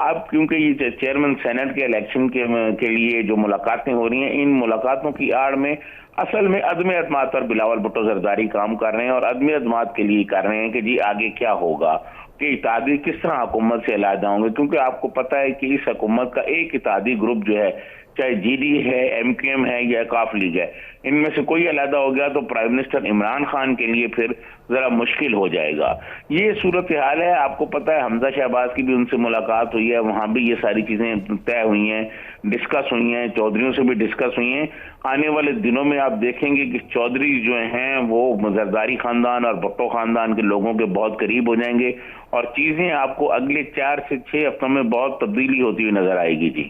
اب کیونکہ یہ چیئرمین سینٹ کے الیکشن کے لیے جو ملاقاتیں ہو رہی ہیں، ان ملاقاتوں کی آڑ میں اصل میں عدم اعتماد پر بلاول بھٹو زرداری کام کر رہے ہیں، اور عدم اعتماد کے لیے کر رہے ہیں کہ جی آگے کیا ہوگا، کہ اتحادی کس طرح حکومت سے علیحدہ ہوں گے، کیونکہ آپ کو پتہ ہے کہ اس حکومت کا ایک اتحادی گروپ جو ہے، چاہے جی ڈی ہے، ایم کیو ایم ہے یا کاف لیگ ہے، ان میں سے کوئی علیحدہ ہو گیا تو پرائم منسٹر عمران خان کے لیے پھر ذرا مشکل ہو جائے گا۔ یہ صورتحال ہے۔ آپ کو پتہ ہے حمزہ شہباز کی بھی ان سے ملاقات ہوئی ہے، وہاں بھی یہ ساری چیزیں طے ہوئی ہیں، ڈسکس ہوئی ہیں، چودھریوں سے بھی ڈسکس ہوئی ہیں۔ آنے والے دنوں میں آپ دیکھیں گے کہ چودھری جو ہیں وہ زرداری خاندان اور بھٹو خاندان کے لوگوں کے بہت قریب ہو جائیں گے، اور چیزیں آپ کو اگلے 4 سے 6 ہفتوں میں بہت تبدیلی ہوتی ہوئی نظر آئے گی۔ جی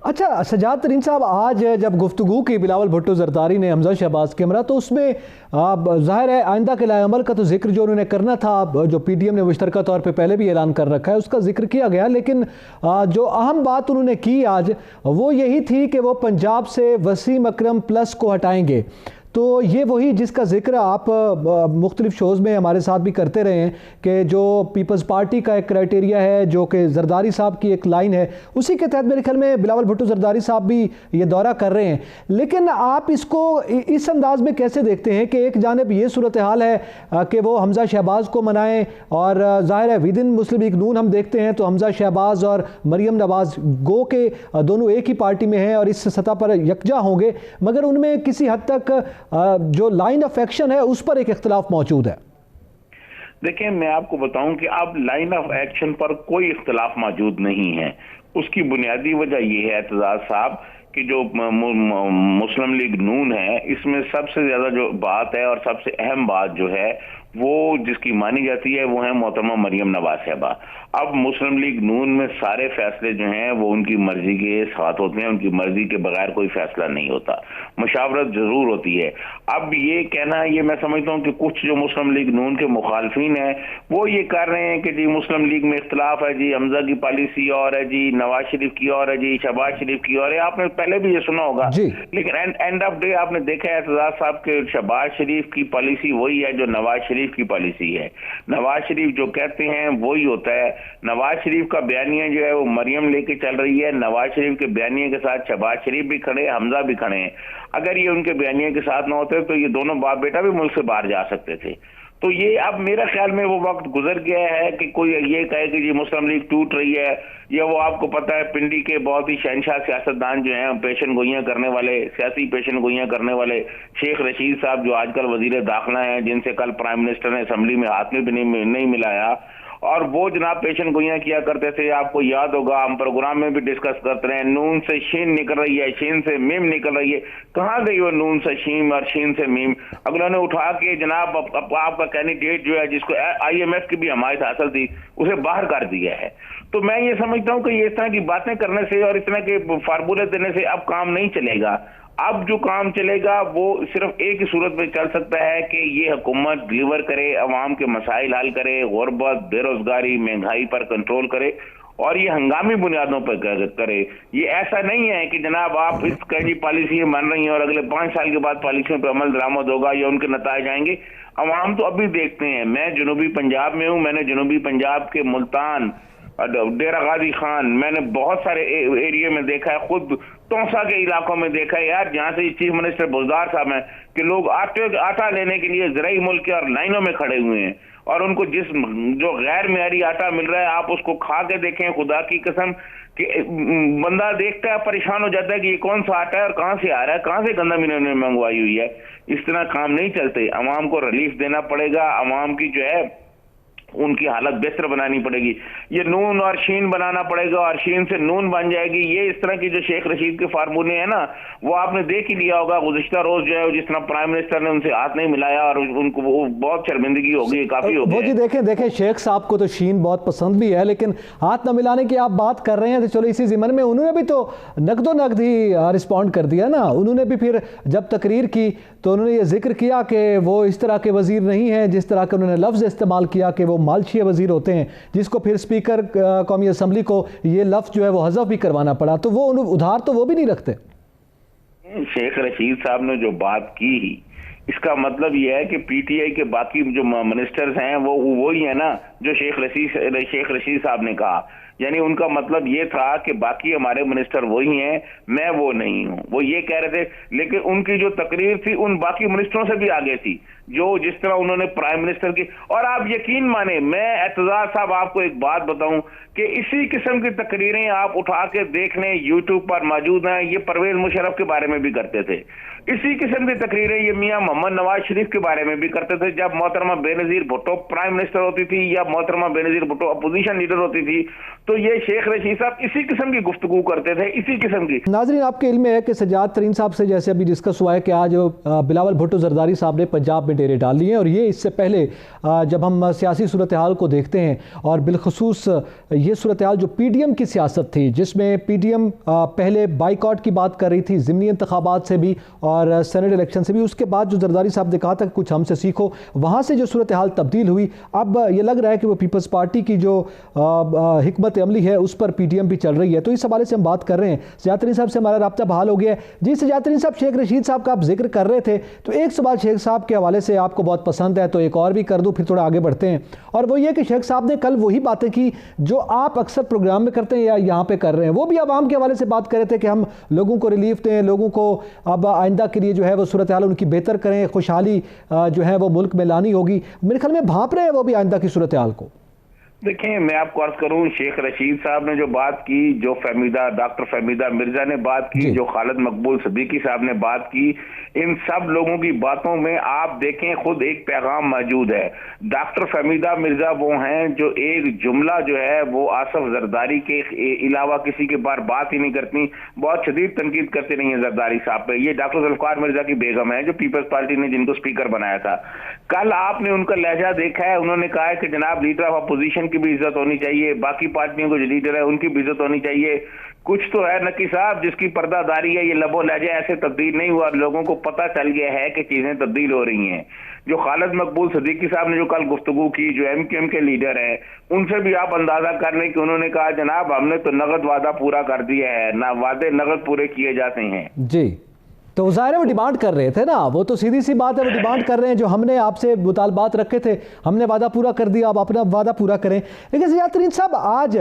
اچھا سجاد ترین صاحب، آج جب گفتگو کی بلاول بھٹو زرداری نے حمزہ شہباز کے ہمراہ، تو اس میں ظاہر ہے آئندہ کے لائے عمل کا تو ذکر جو انہوں نے کرنا تھا، جو پی ڈی ایم نے مشترکہ طور پہ پہلے بھی اعلان کر رکھا ہے، اس کا ذکر کیا گیا، لیکن جو اہم بات انہوں نے کی آج وہ یہی تھی کہ وہ پنجاب سے وسیم اکرم پلس کو ہٹائیں گے۔ تو یہ وہی جس کا ذکر آپ مختلف شوز میں ہمارے ساتھ بھی کرتے رہے ہیں کہ جو پیپلز پارٹی کا ایک کرائٹیریا ہے، جو کہ زرداری صاحب کی ایک لائن ہے، اسی کے تحت میرے خیال میں بلاول بھٹو زرداری صاحب بھی یہ دورہ کر رہے ہیں۔ لیکن آپ اس کو اس انداز میں کیسے دیکھتے ہیں کہ ایک جانب یہ صورتحال ہے کہ وہ حمزہ شہباز کو منائیں، اور ظاہر ہے ود ان مسلم لیگ نون ہم دیکھتے ہیں تو حمزہ شہباز اور مریم نواز گو کے دونوں ایک ہی پارٹی میں ہیں اور اس سطح پر یکجا ہوں گے، مگر ان میں کسی حد تک جو لائن آف ایکشن ہے اس پر ایک اختلاف موجود ہے۔ دیکھیں میں آپ کو بتاؤں کہ اب لائن آف ایکشن پر کوئی اختلاف موجود نہیں ہے۔ اس کی بنیادی وجہ یہ ہے اعتزاز صاحب کہ جو مسلم لیگ نون ہے، اس میں سب سے زیادہ جو بات ہے اور سب سے اہم بات جو ہے وہ جس کی مانی جاتی ہے وہ ہے محترمہ مریم نواز صاحبہ۔ اب مسلم لیگ نون میں سارے فیصلے جو ہیں وہ ان کی مرضی کے ساتھ ہوتے ہیں، ان کی مرضی کے بغیر کوئی فیصلہ نہیں ہوتا، مشاورت ضرور ہوتی ہے۔ اب یہ کہنا، یہ میں سمجھتا ہوں کہ کچھ جو مسلم لیگ نون کے مخالفین ہیں وہ یہ کر رہے ہیں کہ جی مسلم لیگ میں اختلاف ہے، جی حمزہ کی پالیسی اور ہے، جی نواز شریف کی اور ہے، جی شہباز شریف کی اور ہے۔ آپ نے پہلے بھی یہ سنا ہوگا، لیکن اینڈ آف ڈے آپ نے دیکھا ہے اعتزاز صاحب کہ شہباز شریف کی پالیسی وہی ہے جو نواز شریف کی پالیسی ہے۔ نواز شریف جو کہتے ہیں وہی ہوتا ہے۔ نواز شریف کا بیانیہ جو ہے وہ مریم لے کے چل رہی ہے، نواز شریف کے بیانیے کے ساتھ شہباز شریف بھی کھڑے، حمزہ بھی کھڑے ہیں۔ اگر یہ ان کے بیانیے کے ساتھ نہ ہوتے تو یہ دونوں باپ بیٹا بھی ملک سے باہر جا سکتے تھے۔ تو یہ اب میرا خیال میں وہ وقت گزر گیا ہے کہ کوئی یہ کہے کہ جی مسلم لیگ ٹوٹ رہی ہے، یا وہ آپ کو پتہ ہے پنڈی کے بہت ہی شہنشاہ سیاستدان جو ہیں، پیشن گوئیاں کرنے والے، سیاسی پیشن گوئیاں کرنے والے شیخ رشید صاحب جو آج کل وزیر داخلہ ہیں، جن سے کل پرائم منسٹر نے اسمبلی میں ہاتھ میں بھی نہیں ملایا، اور وہ جناب پیشن گوئیاں کیا کرتے تھے۔ آپ کو یاد ہوگا ہم پروگرام میں بھی ڈسکس کرتے رہے، نون سے شین نکل رہی ہے، شین سے میم نکل رہی ہے، کہاں گئی وہ نون سے شین اور شین سے میم؟ اگلوں نے اٹھا کے جناب آپ کا کینڈیڈیٹ جو ہے جس کو آئی ایم ایف کی بھی حمایت حاصل تھی اسے باہر کر دیا ہے۔ تو میں یہ سمجھتا ہوں کہ یہ اس طرح کی باتیں کرنے سے اور اس طرح کے فارمولے دینے سے اب کام نہیں چلے گا۔ اب جو کام چلے گا وہ صرف ایک ہی صورت میں چل سکتا ہے کہ یہ حکومت ڈلیور کرے، عوام کے مسائل حل کرے، غربت، بے روزگاری، مہنگائی پر کنٹرول کرے، اور یہ ہنگامی بنیادوں پر کرے۔ یہ ایسا نہیں ہے کہ جناب آپ اس کا جی پالیسی مان رہی ہیں اور اگلے 5 سال کے بعد پالیسیوں پہ عمل درآمد ہوگا یا ان کے نتائج آئیں گے۔ عوام تو ابھی دیکھتے ہیں۔ میں جنوبی پنجاب میں ہوں، میں نے جنوبی پنجاب کے ملتان، ڈیرہ غازی خان، میں نے بہت سارے ایریے میں دیکھا ہے، خود تونسا کے علاقوں میں دیکھا ہے یار، جہاں سے چیف منسٹر بزدار صاحب ہیں کہ لوگ آٹا لینے کے لیے زرعی ملک کے اور لائنوں میں کھڑے ہوئے ہیں، اور ان کو جو غیر معیاری آٹا مل رہا ہے آپ اس کو کھا کے دیکھیں، خدا کی قسم کہ بندہ دیکھتا ہے پریشان ہو جاتا ہے کہ یہ کون سا آٹا ہے اور کہاں سے آ رہا ہے، کہاں سے گندم انہوں نے منگوائی ہوئی ہے۔ اس طرح کام نہیں چلتے۔ عوام کو ریلیف دینا پڑے گا، عوام کی جو ہے ان کی حالت بہتر بنانی پڑے گی۔ یہ نون اور شین بنانا پڑے گا اور شین سے نون بن جائے گی۔ یہ اس طرح کی جو شیخ رشید کے فارمولے ہیں نا، وہ آپ نے دیکھ ہی لیا ہوگا گزشتہ روز جو ہے جس طرح پرائم منسٹر نے ان سے ہاتھ نہیں ملایا اور ان کو بہت شرمندگی ہوگی، کافی ہوگی۔ وہ جی دیکھیں شیخ صاحب کو تو شین بہت پسند بھی ہے، لیکن ہاتھ نہ ملانے کی آپ بات کر رہے ہیں تو چلو اسی ضمن میں انہوں نے بھی تو نقد و نقد ہی رسپونڈ کر دیا نا۔ انہوں نے بھی پھر جب تقریر کی تو انہوں نے یہ ذکر کیا کہ وہ اس طرح کے وزیر نہیں ہیں جس طرح کے انہوں نے لفظ استعمال کیا کہ وہ مالشیا وزیر ہوتے ہیں، جس کو پھر اسپیکر قومی اسمبلی کو یہ لفظ جو ہے وہ حذف بھی کروانا پڑا۔ تو وہ ادھار تو وہ بھی نہیں رکھتے۔ شیخ رشید صاحب نے جو بات کی اس کا مطلب یہ ہے کہ پی ٹی آئی کے باقی جو منسٹرز ہیں وہ وہی ہیں نا جو شیخ رشید صاحب نے کہا یعنی ان کا مطلب یہ تھا کہ باقی ہمارے منسٹر وہی ہیں، میں وہ نہیں ہوں، وہ یہ کہہ رہے تھے. لیکن ان کی جو تقریر تھی ان باقی منسٹروں سے بھی آگے تھی، جو جس طرح انہوں نے پرائم منسٹر کی. اور آپ یقین مانیں، میں اعتزاز صاحب آپ کو ایک بات بتاؤں کہ اسی قسم کی تقریریں آپ اٹھا کے دیکھ لیں، یوٹیوب پر موجود ہیں. یہ پرویز مشرف کے بارے میں بھی کرتے تھے، اسی قسم کی تقریریں یہ میاں محمد نواز شریف کے بارے میں بھی کرتے تھے. جب محترمہ بے نظیر بھٹو پرائم منسٹر ہوتی تھی یا محترمہ بے نظیر بھٹو اپوزیشن لیڈر ہوتی تھی تو یہ شیخ رشید صاحب اسی قسم کی گفتگو کرتے تھے، اسی قسم کی. ناظرین، آپ کے علم میں ہے کہ سجاد ترین صاحب سے جیسے ابھی ڈسکس ہوا ہے کہ آج بلاول بھٹو زرداری صاحب نے پنجاب میں ڈیرے ڈال لیے ہیں، اور یہ اس سے پہلے جب ہم سیاسی صورتحال کو دیکھتے ہیں اور بالخصوص یہ صورتحال جو پی ڈی ایم کی سیاست تھی، جس میں پی ڈی ایم پہلے بائیکاٹ کی بات کر رہی تھی ضمنی انتخابات سے بھی اور سینٹ الیکشن سے بھی، اس کے بعد جو زرداری صاحب نے کہا تھا کہ کچھ ہم سے سیکھو، وہاں سے جو صورتحال تبدیل ہوئی، اب یہ لگ رہا ہے کہ وہ پیپلز پارٹی کی جو حکمت عملی ہے اس پر پی ڈی ایم بھی چل رہی ہے. تو اس حوالے سے ہم بات کر رہے ہیں. سجاد ترین صاحب سے ہمارا رابطہ بحال ہو گیا ہے. جی سجاد ترین صاحب، شیخ رشید صاحب کا آپ ذکر کر رہے تھے، تو ایک سوال شیخ صاحب کے حوالے سے آپ کو بہت پسند ہے تو ایک اور بھی کر دوں، پھر تھوڑا آگے بڑھتے ہیں. اور وہ یہ کہ شیخ صاحب نے کل وہی باتیں کی جو آپ اکثر پروگرام میں کرتے ہیں یا یہاں پہ کر رہے ہیں. وہ بھی عوام کے حوالے سے بات کر رہے تھے کہ ہم لوگوں کو ریلیف دیں، لوگوں کو اب آئندہ کے لیے جو ہے وہ صورتحال ان کی بہتر کریں، خوشحالی جو ہے وہ ملک میں لانی ہوگی. میرے خیال میں بھانپ رہے ہیں وہ بھی آئندہ کی صورتحال کو. دیکھیں، میں آپ کو عرض کروں، شیخ رشید صاحب نے جو بات کی، جو ڈاکٹر فہمیدہ مرزا نے بات کی، جو خالد مقبول صدیقی صاحب نے بات کی، ان سب لوگوں کی باتوں میں آپ دیکھیں خود ایک پیغام موجود ہے. ڈاکٹر فہمیدہ مرزا وہ ہیں جو ایک جملہ جو ہے وہ آصف زرداری کے علاوہ کسی کے بار بات ہی نہیں کرتی، بہت شدید تنقید کرتے نہیں ہیں زرداری صاحب پہ. یہ ڈاکٹر ذوالفقار مرزا کی بیگم ہے جو پیپلز پارٹی نے جن کو اسپیکر بنایا تھا. کل آپ نے ان کا لہجہ دیکھا ہے، انہوں نے کہا ہے کہ جناب لیڈر آف اپوزیشن کی بھی عزت ہونی چاہیے، باقی پارٹیوں کو جو لیڈر ہے ان کی بھی عزت ہونی چاہیے. کچھ تو ہے نقی صاحب جس کی پردہ داری ہے. یہ لب و لہجہ ایسے تبدیل نہیں ہوا، لوگوں کو پتہ چل گیا ہے کہ چیزیں تبدیل ہو رہی ہیں. جو خالد مقبول صدیقی صاحب نے جو کل گفتگو کی، جو ایم کیو ایم کے لیڈر ہیں، ان سے بھی آپ اندازہ کر لیں کہ انہوں نے کہا جناب ہم نے تو نقد وعدہ پورا کر دیا ہے، نہ وعدے نقد پورے کیے جاتے ہیں. جی، تو ظاہر ہے وہ ڈیمانڈ کر رہے تھے نا، وہ تو سیدھی سی بات ہے، وہ ڈیمانڈ کر رہے ہیں جو ہم نے آپ سے مطالبات رکھے تھے، ہم نے وعدہ پورا کر دیا، آپ اپنا وعدہ پورا کریں. لیکن سجاد ترین صاحب، آج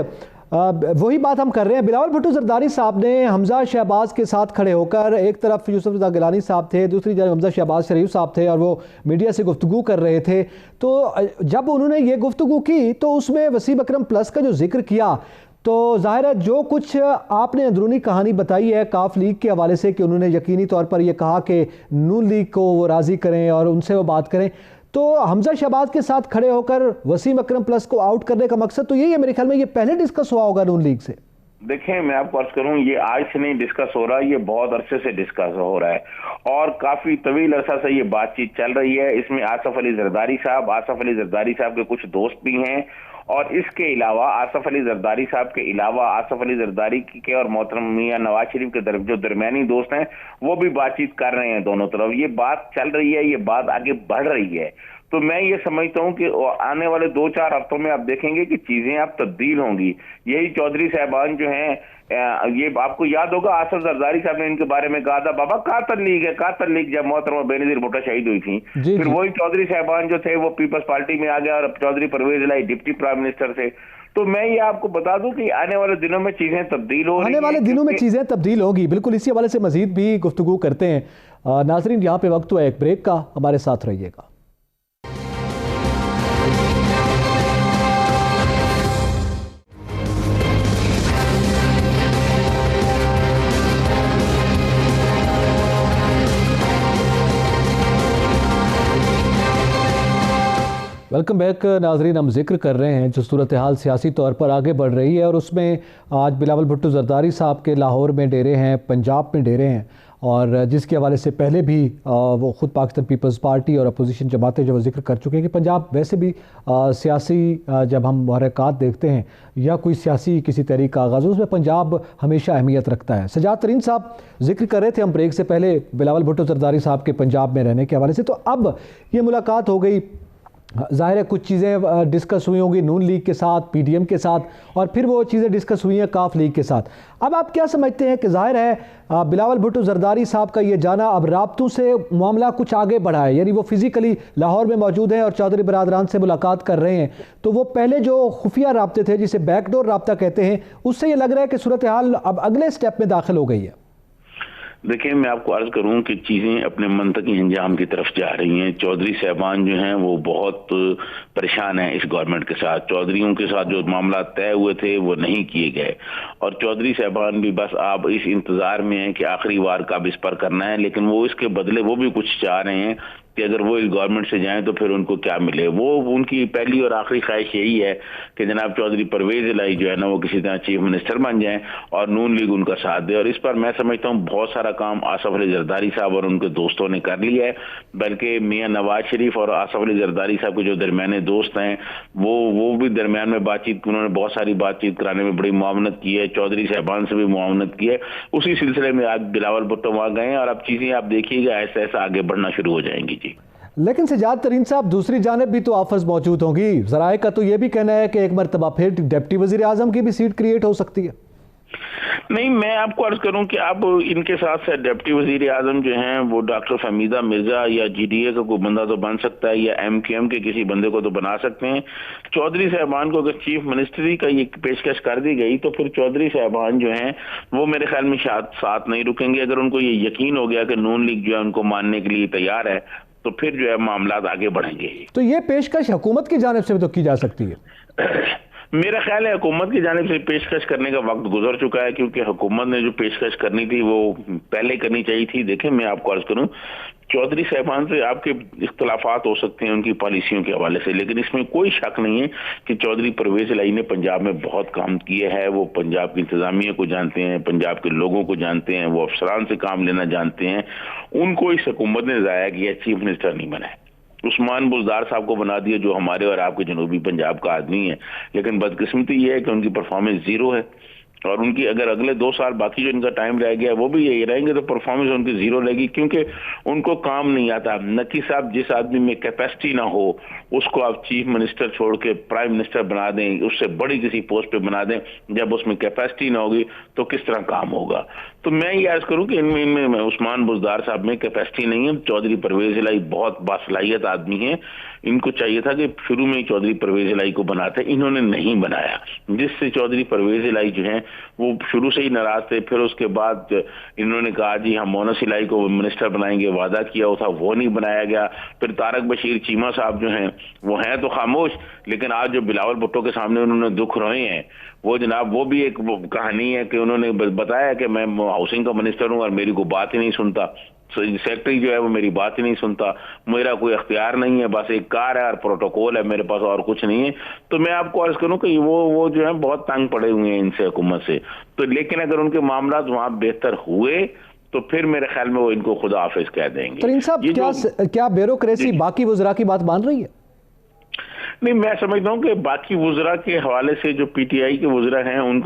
وہی بات ہم کر رہے ہیں. بلاول بھٹو زرداری صاحب نے حمزہ شہباز کے ساتھ کھڑے ہو کر، ایک طرف یوسف رضا گیلانی صاحب تھے، دوسری جانب حمزہ شہباز شریف صاحب تھے اور وہ میڈیا سے گفتگو کر رہے تھے. تو جب انہوں نے یہ گفتگو کی تو اس میں وسیم اکرم پلس کا جو ذکر کیا، تو ظاہر ہے جو کچھ آپ نے اندرونی کہانی بتائی ہے کاف لیگ کے حوالے سے کہ انہوں نے یقینی طور پر یہ کہا کہ نون لیگ کو وہ راضی کریں اور ان سے وہ بات کریں، تو حمزہ شہباز کے ساتھ کھڑے ہو کر وسیم اکرم پلس کو آؤٹ کرنے کا مقصد تو یہی ہے میرے خیال میں. یہ پہلے ڈسکس ہوا ہوگا نون لیگ سے. دیکھیں، میں آپ کو عرض کروں، یہ آج سے نہیں ڈسکس ہو رہا، یہ بہت عرصے سے ڈسکس ہو رہا ہے اور کافی طویل عرصہ سے یہ بات چیت چل رہی ہے. اس میں آصف علی زرداری صاحب کے کچھ دوست بھی ہیں، اور اس کے علاوہ آصف علی زرداری صاحب کے علاوہ آصف علی زرداری کے اور محترم میاں نواز شریف کے جو درمیانی دوست ہیں وہ بھی بات چیت کر رہے ہیں دونوں طرف. یہ بات چل رہی ہے، یہ بات آگے بڑھ رہی ہے. تو میں یہ سمجھتا ہوں کہ آنے والے 2-4 ہفتوں میں آپ دیکھیں گے کہ چیزیں اب تبدیل ہوں گی. یہی چودھری صاحبان جو ہیں، یہ آپ کو یاد ہوگا آصف زرداری صاحب نے ان کے بارے میں کہا تھا بابا قاتل لیگ جب محترمہ بے نظیر بھٹو شہید ہوئی تھی. پھر وہی چودھری صاحبان جو تھے وہ پیپلز پارٹی میں آ گیا اور چودھری پرویز الہی ڈپٹی پرائم منسٹر تھے. تو میں یہ آپ کو بتا دوں کہ آنے والے دنوں میں چیزیں تبدیل ہو رہی ہیں، آنے والے دنوں میں چیزیں تبدیل ہوگی. بالکل اسی حوالے سے مزید بھی گفتگو کرتے ہیں. ناظرین، یہاں پہ وقت ہوا ایک بریک کا، ہمارے ساتھ رہیے گا. Welcome back. ناظرین، ہم ذکر کر رہے ہیں جو صورتحال سیاسی طور پر آگے بڑھ رہی ہے، اور اس میں آج بلاول بھٹو زرداری صاحب کے لاہور میں ڈیرے ہیں، پنجاب میں ڈیرے ہیں، اور جس کے حوالے سے پہلے بھی وہ خود پاکستان پیپلز پارٹی اور اپوزیشن جماعتیں جو ذکر کر چکے ہیں کہ پنجاب ویسے بھی سیاسی جب ہم محرکات دیکھتے ہیں یا کوئی سیاسی کسی تحریک کا آغاز ہو، اس میں پنجاب ہمیشہ اہمیت رکھتا ہے. سجاد ترین صاحب ذکر کر رہے تھے ہم بریک سے پہلے بلاول بھٹو زرداری صاحب کے پنجاب میں رہنے کے حوالے سے. تو اب یہ ملاقات ہو گئی ظاہر ہے کچھ چیزیں ڈسکس ہوئی ہوں گی نون لیگ کے ساتھ، پی ڈی ایم کے ساتھ، اور پھر وہ چیزیں ڈسکس ہوئی ہیں کاف لیگ کے ساتھ۔ اب آپ کیا سمجھتے ہیں کہ ظاہر ہے بلاول بھٹو زرداری صاحب کا یہ جانا اب رابطوں سے معاملہ کچھ آگے بڑھا ہے، یعنی وہ فزیکلی لاہور میں موجود ہیں اور چودھری برادران سے ملاقات کر رہے ہیں، تو وہ پہلے جو خفیہ رابطے تھے جسے بیک ڈور رابطہ کہتے ہیں، اس سے یہ لگ رہا ہے کہ صورتحال اب اگلے سٹیپ میں داخل ہو گئی ہے؟ دیکھیں، میں آپ کو عرض کروں کہ چیزیں اپنے منطقی انجام کی طرف جا رہی ہیں۔ چودھری صاحبان جو ہیں وہ بہت پریشان ہیں اس گورنمنٹ کے ساتھ۔ چودھریوں کے ساتھ جو معاملات طے ہوئے تھے وہ نہیں کیے گئے، اور چودھری صاحبان بھی بس آپ اس انتظار میں ہیں کہ آخری وار کب اس پر کرنا ہے، لیکن وہ اس کے بدلے وہ بھی کچھ چاہ رہے ہیں کہ اگر وہ اس گورنمنٹ سے جائیں تو پھر ان کو کیا ملے۔ وہ ان کی پہلی اور آخری خواہش یہی ہے کہ جناب چودھری پرویز الہی جو ہے نا وہ کسی طرح چیف منسٹر بن جائیں اور نون لیگ ان کا ساتھ دے، اور اس پر میں سمجھتا ہوں بہت سارا کام آصف علی زرداری صاحب اور ان کے دوستوں نے کر لیا ہے، بلکہ میاں نواز شریف اور آصف علی زرداری صاحب کے جو درمیانے دوست ہیں وہ بھی درمیان میں بات چیت، انہوں نے بہت ساری بات چیت کرانے میں بڑی معاونت کی ہے، چودھری صاحبان سے بھی معاونت کی ہے۔ اسی سلسلے میں آج بلاول بھٹو وہاں گئے ہیں، اور اب چیزیں آپ دیکھیے گا ایسا ایسا آگے بڑھنا شروع ہو جائیں گی۔ جی لیکن سجاد ترین صاحب، دوسری جانب بھی تو آفز موجود ہوں گی، ذرائع کا تو یہ بھی کہنا ہے کہ ایک مرتبہ پھر ڈپٹی وزیر اعظم کی بھی سیٹ کریٹ ہو سکتی ہے۔ نہیں، میں آپ کو عرض کروں کہ اب ان کے ساتھ ساتھ ڈپٹی وزیر اعظم جو ہیں وہ ڈاکٹر فہمیدہ مرزا یا جی ڈی اے کا کوئی بندہ تو بن سکتا ہے، یا ایم کیو ایم کے کسی بندے کو تو بنا سکتے ہیں۔ چودھری صاحبان کو اگر چیف منسٹری کا یہ پیشکش کر دی گئی تو پھر چودھری صاحبان جو ہیں وہ میرے خیال میں شاید ساتھ نہیں رکیں گے۔ اگر ان کو یہ یقین ہو گیا کہ نون لیگ جو ہے ان کو ماننے کے لیے تیار ہے تو پھر جو ہے معاملات آگے بڑھیں گے۔ تو یہ پیشکش حکومت کی جانب سے بھی تو کی جا سکتی ہے۔ میرا خیال ہے حکومت کی جانب سے پیشکش کرنے کا وقت گزر چکا ہے، کیونکہ حکومت نے جو پیشکش کرنی تھی وہ پہلے کرنی چاہیے تھی۔ دیکھیں، میں آپ کو عرض کروں، چودھری صاحبان سے آپ کے اختلافات ہو سکتے ہیں ان کی پالیسیوں کے حوالے سے، لیکن اس میں کوئی شک نہیں ہے کہ چودھری پرویز الہی نے پنجاب میں بہت کام کیا ہے۔ وہ پنجاب کی انتظامیہ کو جانتے ہیں، پنجاب کے لوگوں کو جانتے ہیں، وہ افسران سے کام لینا جانتے ہیں۔ ان کو اس حکومت نے ضائع کیا، چیف منسٹر نہیں بنائے۔ عثمان بزدار صاحب کو بنا دیا جو ہمارے اور آپ کے جنوبی پنجاب کا آدمی ہے، لیکن بدقسمتی یہ ہے کہ ان کی پرفارمنس زیرو ہے، اور ان کی اگر اگلے 2 سال باقی جو ان کا ٹائم رہ گیا وہ بھی یہی رہیں گے تو پرفارمنس ان کی زیرو لگے گی، کیونکہ ان کو کام نہیں آتا۔ نقی صاحب جس آدمی میں کیپیسٹی نہ ہو اس کو آپ چیف منسٹر چھوڑ کے پرائم منسٹر بنا دیں، اس سے بڑی کسی پوسٹ پہ بنا دیں، جب اس میں کیپیسٹی نہ ہوگی تو کس طرح کام ہوگا؟ تو میں یہ عرض کروں کہ ان میں عثمان بزدار صاحب میں کیپیسٹی نہیں ہے۔ چودھری پرویز الہی بہت باصلاحیت آدمی ہیں، ان کو چاہیے تھا کہ شروع میں ہی چودھری پرویز الہی کو بناتے، انہوں نے نہیں بنایا، جس سے چودھری پرویز الہی جو ہیں وہ شروع سے ہی ناراض تھے۔ پھر اس کے بعد انہوں نے کہا جی ہم مونس الہی کو منسٹر بنائیں گے، وعدہ کیا ہوا تھا وہ نہیں بنایا گیا۔ پھر طارق بشیر چیمہ صاحب جو ہیں وہ ہیں تو خاموش، لیکن آج جو بلاول بھٹو کے سامنے انہوں نے دکھ روئے ہیں، وہ جناب وہ بھی ایک کہانی ہے کہ انہوں نے بتایا کہ میں ہاؤسنگ کا منسٹر ہوں اور میری کوئی بات ہی نہیں سنتا، سیکٹری جو ہے وہ میری بات ہی نہیں سنتا، میرا کوئی اختیار نہیں ہے، بس ایک کار ہے اور پروٹوکول ہے میرے پاس اور کچھ نہیں ہے۔ تو میں آپ کو عرض کروں کہ وہ جو ہے بہت تنگ پڑے ہوئے ہیں ان سے، حکومت سے۔ تو لیکن اگر ان کے معاملات وہاں بہتر ہوئے تو پھر میرے خیال میں وہ ان کو خدا حافظ کہہ دیں گے۔ ترین صاحب، کیا بیوروکریسی باقی وزراء کی بات مان رہی ہے؟ نہیں، میں سمجھتا ہوں کہ باقی وزراء کے حوالے سے جو پی ٹی آئی کے وزراء ہیں ان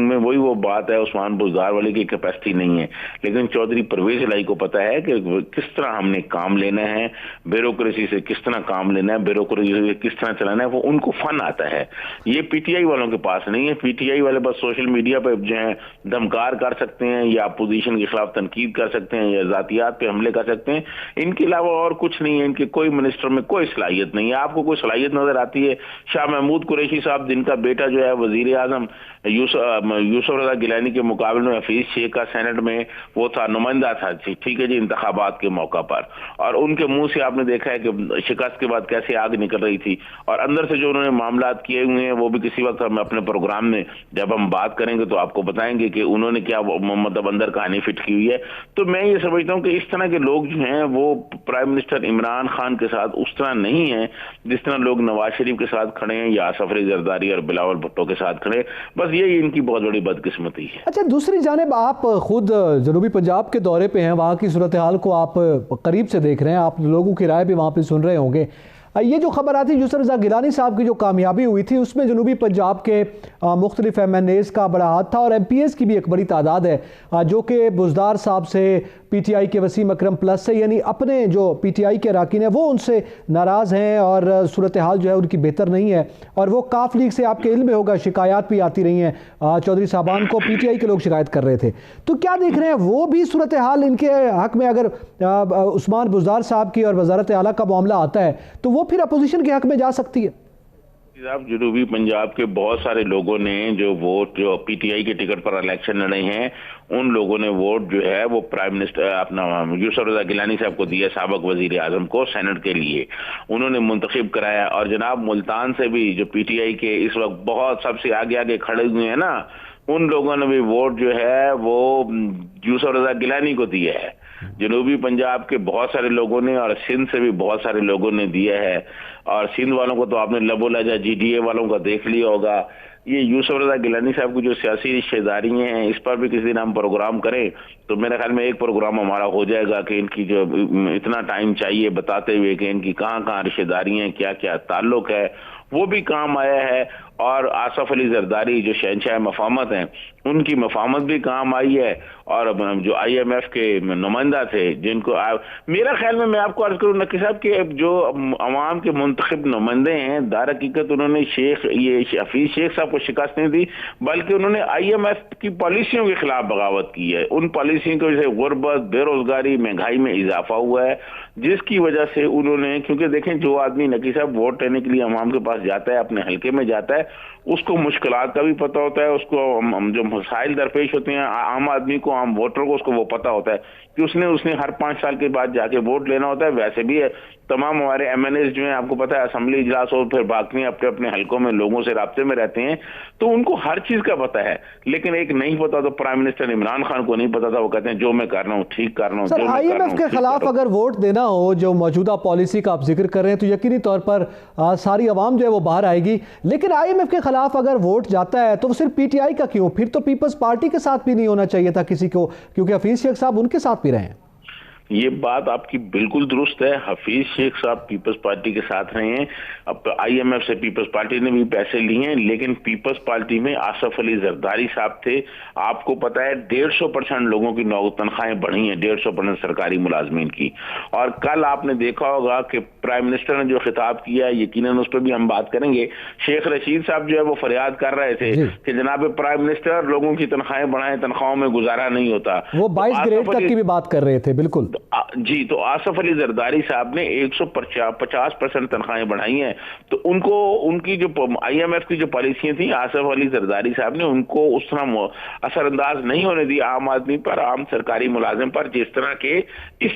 میں وہی وہ بات ہے عثمان بزدار والے کی کیپیسٹی نہیں ہے، لیکن چودھری پرویز الہی کو پتا ہے کہ کس طرح ہم نے کام لینا ہے، بیوروکریسی سے کس طرح کام لینا ہے، بیوروکریسی سے کس طرح چلانا ہے، وہ ان کو فن آتا ہے۔ یہ پی ٹی آئی والوں کے پاس نہیں ہے۔ پی ٹی آئی والے بس سوشل میڈیا پہ جو ہیں دھمکار کر سکتے ہیں، یا اپوزیشن کے خلاف تنقید کر سکتے ہیں، یا ذاتیات پہ حملے کر سکتے ہیں، ان کے علاوہ اور کچھ نہیں ہے۔ ان کے کوئی منسٹر میں کوئی صلاحیت نہیں ہے۔ آپ کو کوئی صلاحیت نظر آتی ہے؟ شاہ محمود قریشی صاحب جن کا بیٹا جو ہے وزیر اعظم یوسف رضا گیلانی کے مقابلے میں حفیظ شیخ کا سینٹ میں وہ تھا، نمائندہ تھا، ٹھیک ہے جی، انتخابات کے موقع پر، اور ان کے منہ سے آپ نے دیکھا ہے کہ شکست کے بعد کیسے آگ نکل رہی تھی، اور اندر سے جو انہوں نے معاملات کیے ہوئے ہیں وہ بھی کسی وقت ہم اپنے پروگرام میں جب ہم بات کریں گے تو آپ کو بتائیں گے کہ انہوں نے کیا مطلب اندر کہانی فٹ کی ہوئی ہے۔ تو میں یہ سمجھتا ہوں کہ اس طرح کے لوگ جو ہیں وہ پرائم منسٹر عمران خان کے ساتھ اس طرح نہیں ہیں جس طرح لوگ نواز شریف کے ساتھ کھڑے ہیں یا آصف علی زرداری اور بلاول بھٹو کے ساتھ کھڑے، بس یہی ان کی بہت بڑی بدقسمتی ہے۔ اچھا، دوسری جانب آپ خود جنوبی پنجاب کے دورے پہ ہیں، وہاں کی صورتحال کو آپ قریب سے دیکھ رہے ہیں، آپ لوگوں کی رائے بھی وہاں پہ سن رہے ہوں گے۔ یہ جو خبر آتی یوسف رضا گیلانی صاحب کی جو کامیابی ہوئی تھی اس میں جنوبی پنجاب کے مختلف ایم این ایز کا بڑا ہاتھ تھا اور ایم پی ایز کی بھی ایک بڑی تعداد ہے جو کہ بزدار صاحب سے، پی ٹی آئی کے وسیم اکرم پلس سے، یعنی اپنے جو پی ٹی آئی کے اراکین ہیں وہ ان سے ناراض ہیں اور صورتحال جو ہے ان کی بہتر نہیں ہے، اور وہ کاف لیگ سے آپ کے علم میں ہوگا شکایات بھی آتی رہی ہیں، چودھری صاحبان کو پی ٹی آئی کے لوگ شکایت کر رہے تھے، تو کیا دیکھ رہے ہیں وہ بھی صورتحال ان کے حق میں اگر عثمان بزدار صاحب کی اور وزارت اعلیٰ کا معاملہ آتا ہے تو وہ پھر اپوزیشن کے حق میں جا سکتی ہے؟ صاحب جنوبی پنجاب کے بہت سارے لوگوں نے جو ووٹ جو پی ٹی آئی کے ٹکٹ پر الیکشن لڑے ہیں ان لوگوں نے ووٹ جو ہے وہ پرائم منسٹر اپنا یوسف رضا گیلانی صاحب کو دیا، سابق وزیر اعظم کو، سینٹ کے لیے انہوں نے منتخب کرایا، اور جناب ملتان سے بھی جو پی ٹی آئی کے اس وقت بہت سب سے آگے آگے کھڑے ہوئے ہیں نا، ان لوگوں نے بھی ووٹ جو ہے وہ یوسف رضا گیلانی کو دیا ہے۔ جنوبی پنجاب کے بہت سارے لوگوں نے اور سندھ سے بھی بہت سارے لوگوں نے دیا ہے، اور سندھ والوں کو تو آپ نے لب و لہجہ جی ڈی اے والوں کا دیکھ لیا ہوگا۔ یہ یوسف رضا گیلانی صاحب کی جو سیاسی رشتہ داریاں ہیں اس پر بھی کسی دن ہم پروگرام کریں تو میرے خیال میں ایک پروگرام ہمارا ہو جائے گا کہ ان کی جو اتنا ٹائم چاہیے بتاتے ہوئے کہ ان کی کہاں کہاں رشتہ داریاں ہیں، کیا کیا تعلق ہے، وہ بھی کام آیا ہے۔ اور آصف علی زرداری جو شہنشاہ مفاہمت ہیں ان کی مفاہمت بھی کام آئی ہے، اور جو آئی ایم ایف کے نمائندہ تھے جن کو میرا خیال میں آپ کو عرض کروں نقی صاحب کہ جو عوام کے منتخب نمائندے ہیں در حقیقت انہوں نے یہ حفیظ شیخ صاحب کو شکست نہیں دی، بلکہ انہوں نے آئی ایم ایف کی پالیسیوں کے خلاف بغاوت کی ہے۔ ان پالیسیوں کی وجہ سے غربت، بے روزگاری، مہنگائی میں اضافہ ہوا ہے، جس کی وجہ سے انہوں نے، کیونکہ دیکھیں جو آدمی نقی صاحب ووٹ لینے کے لیے عوام کے پاس جاتا ہے، اپنے حلقے میں جاتا ہے، اس کو مشکلات کا بھی پتہ ہوتا ہے، اس کو جو مسائل درپیش ہوتے ہیں عام آدمی کو، عام ووٹر کو، اس کو وہ پتہ ہوتا ہے کہ اس نے ہر 5 سال کے بعد جا کے ووٹ لینا ہوتا ہے۔ ویسے بھی ہے تمام ہمارے ایم این ایز جو ہیں آپ کو پتہ ہے اسمبلی اجلاس اور پھر باقی اپنے اپنے حلقوں میں لوگوں سے رابطے میں رہتے ہیں، تو ان کو ہر چیز کا پتہ ہے، لیکن ایک نہیں پتا تو پرائم منسٹر عمران خان کو نہیں پتا تھا، وہ کہتے ہیں جو میں کر رہا ہوں ٹھیک کر رہا ہوں۔ سر آئی ایم ایف کے خلاف اگر ووٹ دینا ہو، جو موجودہ پالیسی کا آپ ذکر کر رہے ہیں، تو یقینی طور پر ساری عوام جو ہے وہ باہر آئے گی، لیکن آئی ایم ایف کے خلاف اگر ووٹ جاتا ہے تو وہ صرف پی ٹی آئی کا کیوں؟ پھر تو پیپلز پارٹی کے ساتھ بھی نہیں ہونا چاہیے تھا کسی کو، کیونکہ حفیظ شیخ صاحب ان کے ساتھ بھی رہے ہیں۔ یہ بات آپ کی بالکل درست ہے، حفیظ شیخ صاحب پیپلز پارٹی کے ساتھ رہے ہیں، اب آئی ایم ایف سے پیپلز پارٹی نے بھی پیسے لیے ہیں، لیکن پیپلز پارٹی میں آصف علی زرداری صاحب تھے۔ آپ کو پتا ہے 150% لوگوں کی تنخواہیں بڑھی ہیں، 150% سرکاری ملازمین کی، اور کل آپ نے دیکھا ہوگا کہ پرائم منسٹر نے جو خطاب کیا ہے، یقیناً اس پہ بھی ہم بات کریں گے، شیخ رشید صاحب جو ہے وہ فریاد کر رہے تھے کہ جناب پرائم منسٹر لوگوں کی تنخواہیں بڑھائیں، تنخواہوں میں گزارا نہیں ہوتا، وہ 22 گریڈ تک کی بھی بات کر رہے تھے۔ بالکل جی، تو آصف علی زرداری صاحب نے 150% تنخواہیں بڑھائی ہیں، تو ان کی جو آئی ایم ایف کی جو پالیسیاں تھیں، آصف علی زرداری صاحب نے ان کو اس طرح اثر انداز نہیں ہونے دی عام آدمی پر، عام سرکاری ملازم پر، جس طرح کے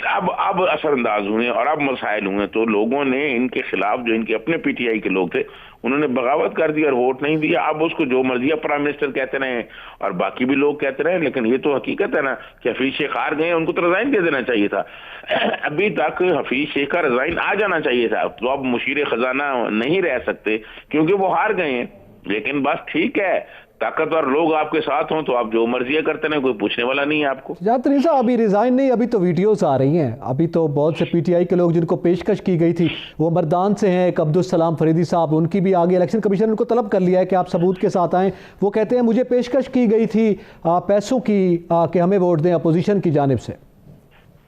اب اثر انداز ہوئے اور اب مسائل ہوئے، تو لوگوں نے ان کے خلاف، جو ان کے اپنے پی ٹی آئی کے لوگ تھے، انہوں نے بغاوت کر دی اور ووٹ نہیں دیا۔ اب اس کو جو مرضی پرائم منسٹر کہتے رہے اور باقی بھی لوگ کہتے رہے، لیکن یہ تو حقیقت ہے نا کہ حفیظ شیخ ہار گئے، ان کو تو ریزائن دے دینا چاہیے تھا۔ ابھی تک حفیظ شیخ کا ریزائن آ جانا چاہیے تھا، تو اب مشیر خزانہ نہیں رہ سکتے کیونکہ وہ ہار گئے ہیں، لیکن بس ٹھیک ہے، طاقتور لوگ آپ کے ساتھ ہوں تو آپ جو مرضیاں کرتے ہیں، کوئی پوچھنے والا نہیں ہے آپ کو۔ جاتری صاحب ابھی ریزائن نہیں، ابھی تو ویڈیوز آ رہی ہیں، ابھی تو بہت سے پی ٹی آئی کے لوگ جن کو پیشکش کی گئی تھی وہ مردان سے ہیں، ایک عبدالسلام فریدی صاحب، ان کی بھی آگے الیکشن کمیشن ان کو طلب کر لیا ہے کہ آپ ثبوت کے ساتھ آئیں۔ وہ کہتے ہیں مجھے پیشکش کی گئی تھی پیسوں کی کہ ہمیں ووٹ دیں اپوزیشن کی جانب سے۔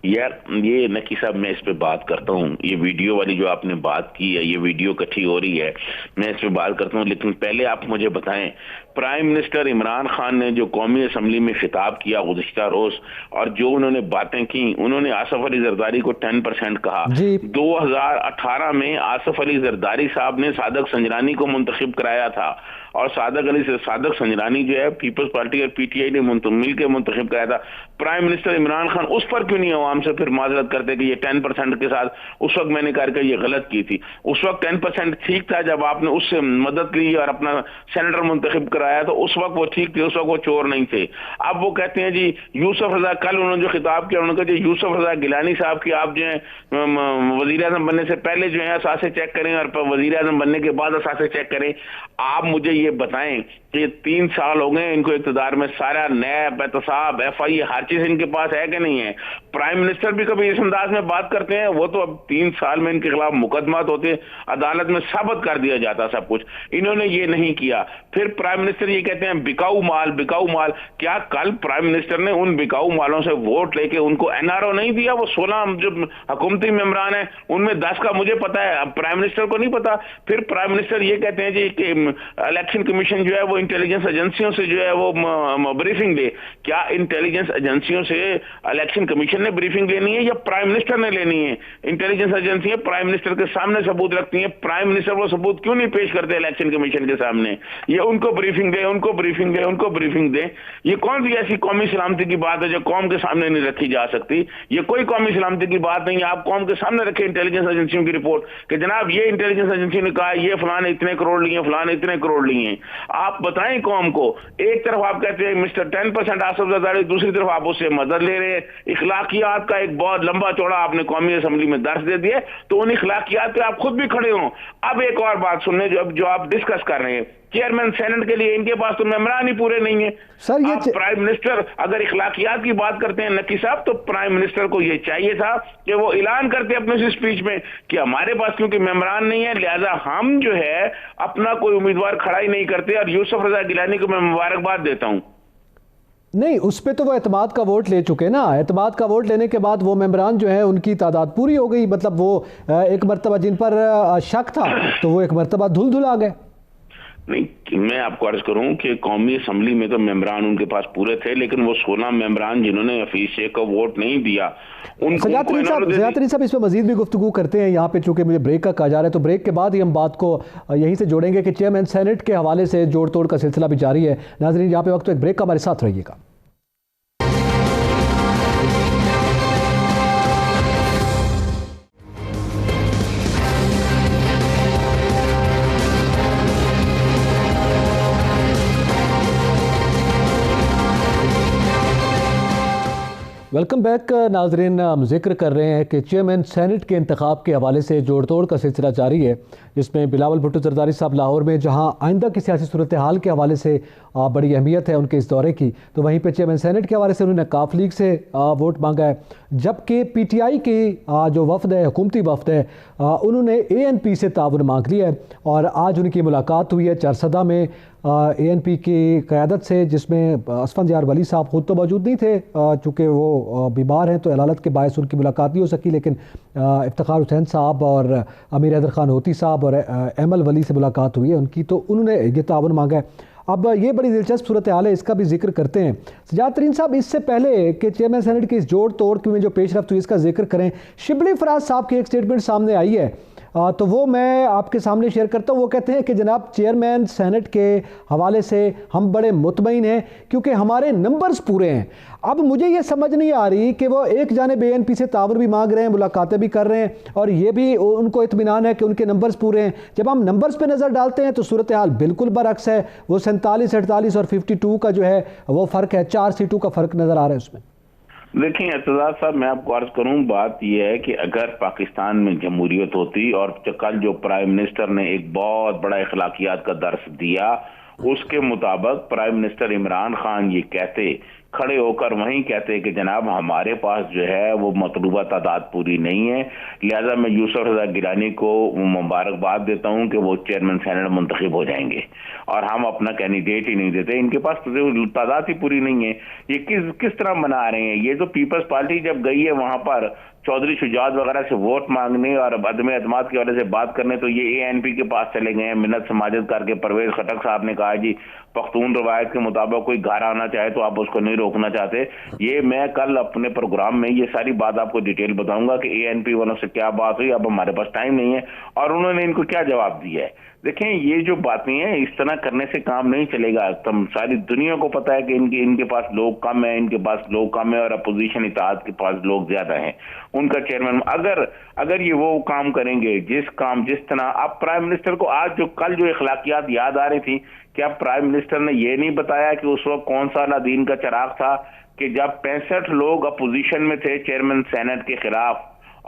یار یہ نقی صاحب میں اس پہ بات کرتا ہوں، یہ ویڈیو والی جو آپ نے بات کی ہے، یہ ویڈیو کٹھی ہو رہی ہے، میں اس پہ بات کرتا ہوں، لیکن پہلے آپ مجھے بتائیں پرائم منسٹر عمران خان نے جو قومی اسمبلی میں خطاب کیا گزشتہ روز، اور جو انہوں نے باتیں کی، انہوں نے آصف علی زرداری کو 10% کہا۔ 2018 میں آصف علی زرداری صاحب نے صادق سنجرانی کو منتخب کرایا تھا، اور صادق سنجرانی جو ہے پیپلز پارٹی اور پی ٹی آئی نے مل کے منتخب کرایا تھا۔ پرائم منسٹر عمران خان اس پر کیوں نہیں عوام سے پھر معذرت کرتے کہ یہ 10% کے ساتھ اس وقت میں نے کہا کہ یہ غلط کی تھی، اس وقت 10% ٹھیک تھا جب آپ نے اس سے مدد لی اور اپنا سینیٹر منتخب کرایا، تو اس وقت وہ ٹھیک تھے، اس وقت وہ چور نہیں تھے۔ اب وہ کہتے ہیں جی یوسف رضا، کل انہوں نے جو خطاب کیا، انہوں نے کہا جی یوسف رضا گیلانی صاحب کی آپ جو ہیں وزیر اعظم بننے سے پہلے جو ہے اثاثے چیک کریں اور وزیر اعظم بننے کے بعد اثاثے چیک کریں۔ آپ مجھے یہ بتائیں کہ 3 سال ہو گئے ان کو اقتدار میں, سارا نیب, احتساب, FI ہر چیز ان کے پاس ہے کہ نہیں ہے. پرائم منسٹر بھی کبھی اس انداز میں بات کرتے ہیں؟ وہ تو اب 3 سال میں ان کے خلاف مقدمات ہوتے ہیں, عدالت میں ثابت کر دیا جاتا سب کچھ, انہوں نے یہ نہیں کیا. پھر پرائم منسٹر یہ کہتے ہیں بکاؤ مال بکاؤ مال. کیا کل پرائم منسٹر نے ان بکاؤ مالوں سے ووٹ لے کے ان کو NRO نہیں دیا؟ وہ 16 جو حکومتی ممبران ہیں ان میں 10 کا مجھے پتا ہے, اب پرائم منسٹر کو نہیں پتا. پھر پرائم منسٹر یہ کہتے ہیں جی کہ الیکشن کمیشن جو ہے وہ انٹیلیجنس ایجنسیوں سے جو ہے وہ بریفنگ دے. کیا انٹیلیجنس ایجنسیوں سے الیکشن کمیشن نے بریفنگ لینی ہے یا پرائم منسٹر نے لینی ہے؟ انٹیلیجنس ایجنسیاں پرائم منسٹر کے سامنے ثبوت رکھتی ہیں, پرائم منسٹر وہ ثبوت کیوں نہیں پیش کرتے الیکشن کمیشن کے سامنے؟ یہ ان کو بریفنگ دے, ان کو بریفنگ دے, ان کو بریفنگ دے. یہ کون سی ایسی قومی سلامتی کی بات ہے جو قوم کے سامنے نہیں رکھی جا سکتی؟ یہ کوئی قومی سلامتی کی بات نہیں ہے. آپ قوم کے سامنے رکھیں انٹیلیجنس ایجنسیوں کی رپورٹ کہ جناب یہ انٹیلیجنس ایجنسی نے کہا یہ فلاں نے اتنے کروڑ لیے, فلاں نے اتنے کروڑ لیے. آپ بتائیں قوم کو. ایک طرف آپ کہتے ہیں مسٹر 10% آصف زرداری, دوسری طرف آپ اس سے مدد لے رہے ہیں. اخلاقیات کا ایک بہت لمبا چوڑا آپ نے قومی اسمبلی میں درس دے دیا, تو ان اخلاقیات پہ آپ خود بھی کھڑے ہوں. اب ایک اور بات سننے جو آپ ڈسکس کر رہے ہیں, چیئرمین سینٹ کے لیے ان کے پاس تو ممبران ہی پورے نہیں ہیں. سر یہ پرائم منسٹر اگر اخلاقیات کی بات کرتے ہیں نقی صاحب, تو پرائم منسٹر کو یہ چاہیے تھا کہ وہ اعلان کرتے اپنے اسپیچ میں کہ ہمارے پاس کیونکہ ممبران نہیں ہے لہذا ہم جو ہے اپنا کوئی امیدوار کھڑا ہی نہیں کرتے. اور یوسف رضا گیلانی کو میں مبارکباد دیتا ہوں. نہیں, اس پہ تو وہ اعتماد کا ووٹ لے چکے نا. اعتماد کا ووٹ لینے کے بعد وہ ممبران جو ہیں ان کی تعداد پوری ہو گئی. مطلب وہ ایک مرتبہ جن پر شک تھا تو وہ ایک مرتبہ دھل آ گئے. نہیں, میں آپ کو عرض کروں کہ قومی اسمبلی میں تو ممبران ان کے پاس پورے تھے, لیکن وہ 16 ممبران جنہوں نے حفیظ شیخ کو ووٹ نہیں دیا سجاد ترین صاحب اس پہ مزید بھی گفتگو کرتے ہیں یہاں پہ, چونکہ مجھے بریک کا کہا جا رہا ہے تو بریک کے بعد ہی ہم بات کو یہیں سے جوڑیں گے کہ چیئرمین سینٹ کے حوالے سے جوڑ توڑ کا سلسلہ بھی جاری ہے. ناظرین یہاں پہ وقت ایک بریک کا, ہمارے ساتھ رہیے گا. Welcome back. ناظرین, ہم ذکر کر رہے ہیں کہ چیئرمین سینٹ کے انتخاب کے حوالے سے جوڑ توڑ کا سلسلہ جاری ہے, جس میں بلاول بھٹو زرداری صاحب لاہور میں جہاں آئندہ کی سیاسی صورتحال کے حوالے سے بڑی اہمیت ہے ان کے اس دورے کی, تو وہیں پہ چیئرمین سینٹ کے حوالے سے انہوں نے کاف لیگ سے ووٹ مانگا ہے, جبکہ PTI کی جو وفد ہے, حکومتی وفد ہے, انہوں نے ANP سے تعاون مانگ لیا ہے. اور آج ان کی ملاقات ہوئی ہے چارسدہ میں ANP کی قیادت سے, جس میں اسفند یار ولی صاحب خود تو موجود نہیں تھے چونکہ وہ بیمار ہیں تو علالت کے باعث ان کی ملاقات نہیں ہو سکی, لیکن افتخار حسین صاحب اور امیر حیدر خان ہوتی صاحب اور ایمل ولی سے ملاقات ہوئی ہے ان کی, تو انہوں نے یہ تعاون مانگا ہے. اب یہ بڑی دلچسپ صورتحال ہے, اس کا بھی ذکر کرتے ہیں. سجاد ترین صاحب, اس سے پہلے کہ چیئرمین سینٹ کی اس جوڑ توڑ میں جو پیش رفت ہوئی اس کا ذکر کریں, شبلی فراز صاحب کی ایک سٹیٹمنٹ سامنے آئی ہے تو وہ میں آپ کے سامنے شیئر کرتا ہوں. وہ کہتے ہیں کہ جناب چیئرمین سینٹ کے حوالے سے ہم بڑے مطمئن ہیں کیونکہ ہمارے نمبرز پورے ہیں. اب مجھے یہ سمجھ نہیں آ رہی کہ وہ ایک جانب ANP سے تعاون بھی مانگ رہے ہیں, ملاقاتیں بھی کر رہے ہیں, اور یہ بھی ان کو اطمینان ہے کہ ان کے نمبرز پورے ہیں. جب ہم نمبرز پہ نظر ڈالتے ہیں تو صورتحال بالکل برعکس ہے. وہ 47, 48 اور 52 کا جو ہے وہ فرق ہے, 4 سیٹوں کا فرق نظر آ رہا ہے اس میں. دیکھیں اعتزاز صاحب, میں آپ کو عرض کروں, بات یہ ہے کہ اگر پاکستان میں جمہوریت ہوتی اور کل جو پرائم منسٹر نے ایک بہت بڑا اخلاقیات کا درس دیا, اس کے مطابق پرائم منسٹر عمران خان یہ کہتے, کھڑے ہو کر وہیں کہتے کہ جناب ہمارے پاس جو ہے وہ مطلوبہ تعداد پوری نہیں ہے, لہذا میں یوسف رضا گیلانی کو مبارکباد دیتا ہوں کہ وہ چیئرمین سینٹ منتخب ہو جائیں گے, اور ہم اپنا کینڈیڈیٹ ہی نہیں دیتے, ان کے پاس تعداد ہی پوری نہیں ہے. یہ کس طرح بنا رہے ہیں؟ یہ جو پیپلز پارٹی جب گئی ہے وہاں پر چودھری شجاعت وغیرہ سے ووٹ مانگنے اور عدم اعتماد کی وجہ سے بات کرنے, تو یہ ANP کے پاس چلے گئے ہیں, منت سماجت کر کے. پرویز خٹک صاحب نے کہا جی پختون روایت کے مطابق کوئی گھر آنا چاہے تو آپ اس کو نہیں روکنا چاہتے. یہ میں کل اپنے پروگرام میں یہ ساری بات آپ کو ڈیٹیل بتاؤں گا کہ ANP والوں سے کیا بات ہوئی. اب ہمارے پاس ٹائم نہیں ہے اور انہوں نے ان کو کیا جواب دیا ہے. دیکھیں یہ جو باتیں ہیں اس طرح کرنے سے کام نہیں چلے گا. تم ساری دنیا کو پتا ہے کہ ان کے پاس لوگ کم ہیں, ان کے پاس لوگ کم ہیں, اور اپوزیشن اتحاد کے پاس لوگ زیادہ ہیں. ان کا چیئرمین اگر یہ وہ کام کریں گے جس طرح اب پرائم منسٹر کو آج جو کل جو اخلاقیات یاد آ رہی تھی, کیا پرائم منسٹر نے یہ نہیں بتایا کہ اس وقت کون سا دین کا چراغ تھا کہ جب 65 لوگ اپوزیشن میں تھے چیئرمین سینٹ کے خلاف,